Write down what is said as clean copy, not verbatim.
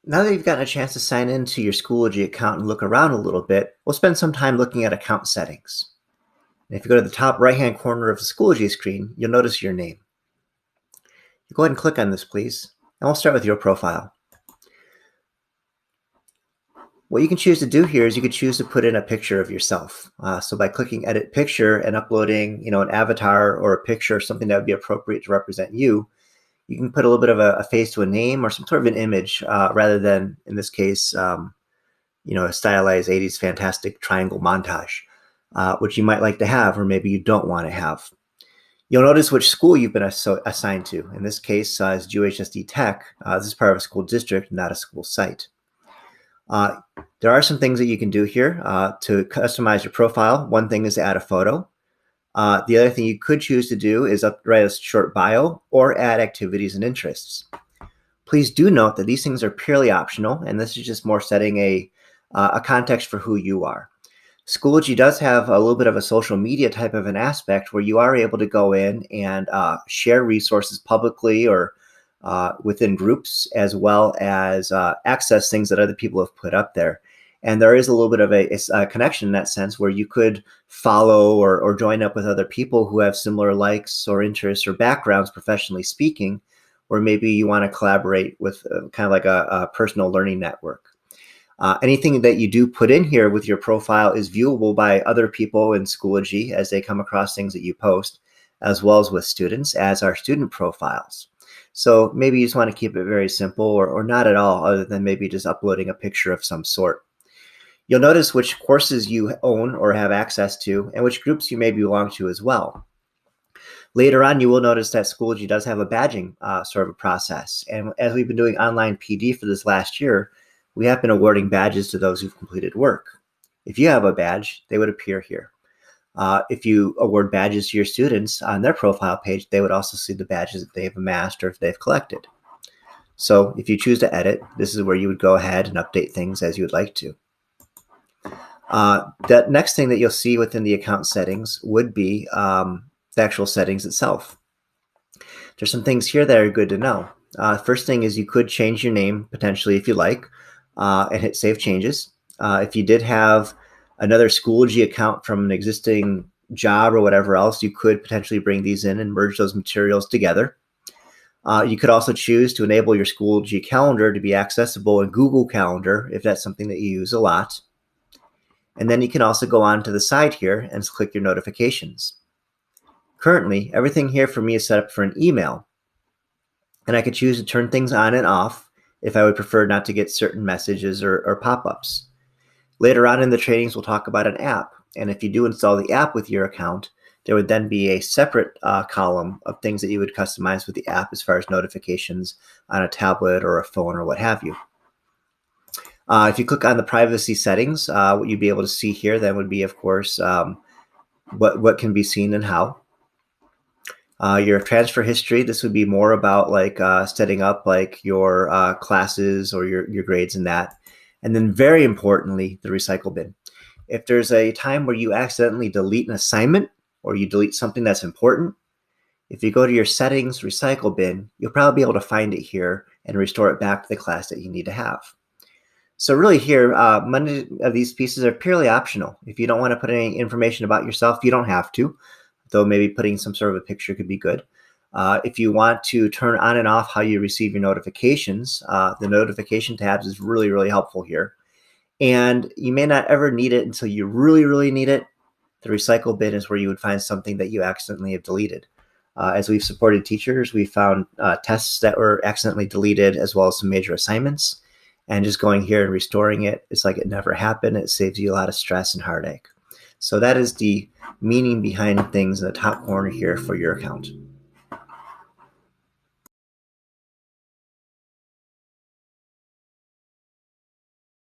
Now that you've gotten a chance to sign into your Schoology account and look around a little bit, we'll spend some time looking at account settings. And if you go to the top right-hand corner of the Schoology screen, you'll notice your name. You go ahead and click on this, please, and we'll start with your profile. What you can choose to do here is you could choose to put in a picture of yourself. So by clicking Edit Picture and uploading, an avatar or a picture, something that would be appropriate to represent you, you can put a little bit of a face to a name or some sort of an image rather than, in this case, a stylized 80s fantastic triangle montage, which you might like to have, or maybe you don't want to have. You'll notice which school you've been assigned to. In this case, is UHSD Tech. This is part of a school district, not a school site. There are some things that you can do here to customize your profile. One thing is to add a photo. The other thing you could choose to do is write a short bio or add activities and interests. Please do note that these things are purely optional, and this is just more setting a context for who you are. Schoology does have a little bit of a social media type of an aspect where you are able to go in and share resources publicly or within groups, as well as access things that other people have put up there. And there is a little bit of a connection in that sense where you could follow or join up with other people who have similar likes or interests or backgrounds, professionally speaking, or maybe you want to collaborate with kind of like a personal learning network. Anything that you do put in here with your profile is viewable by other people in Schoology as they come across things that you post, as well as with students as our student profiles. So maybe you just want to keep it very simple or not at all, other than maybe just uploading a picture of some sort. You'll notice which courses you own or have access to and which groups you may belong to as well. Later on, you will notice that Schoology does have a badging sort of a process. And as we've been doing online PD for this last year, we have been awarding badges to those who've completed work. If you have a badge, they would appear here. If you award badges to your students on their profile page, they would also see the badges that they've amassed or if they've collected. So if you choose to edit, this is where you would go ahead and update things as you would like to. The next thing that you'll see within the account settings would be the actual settings itself. There's some things here that are good to know. First thing is you could change your name potentially if you like and hit Save Changes. If you did have another Schoology account from an existing job or whatever else, you could potentially bring these in and merge those materials together. You could also choose to enable your Schoology calendar to be accessible in Google Calendar if that's something that you use a lot. And then you can also go on to the side here and click your notifications. Currently, everything here for me is set up for an email, and I could choose to turn things on and off if I would prefer not to get certain messages or pop-ups. Later on in the trainings, we'll talk about an app, and if you do install the app with your account, there would then be a separate column of things that you would customize with the app as far as notifications on a tablet or a phone or what have you. If you click on the privacy settings, what you'd be able to see here then would be, of course, what can be seen and how. Your transfer history, this would be more about like setting up like your classes or your grades and that. And then very importantly, the recycle bin. If there's a time where you accidentally delete an assignment or you delete something that's important, if you go to your settings recycle bin, you'll probably be able to find it here and restore it back to the class that you need to have. So really here, many of these pieces are purely optional. If you don't want to put any information about yourself, you don't have to, though maybe putting some sort of a picture could be good. If you want to turn on and off how you receive your notifications, the notification tabs is really, really helpful here. And you may not ever need it until you really, really need it. The recycle bin is where you would find something that you accidentally have deleted. As we've supported teachers, we found tests that were accidentally deleted as well as some major assignments. And just going here and restoring it, it's like it never happened. It saves you a lot of stress and heartache. So that is the meaning behind things in the top corner here for your account.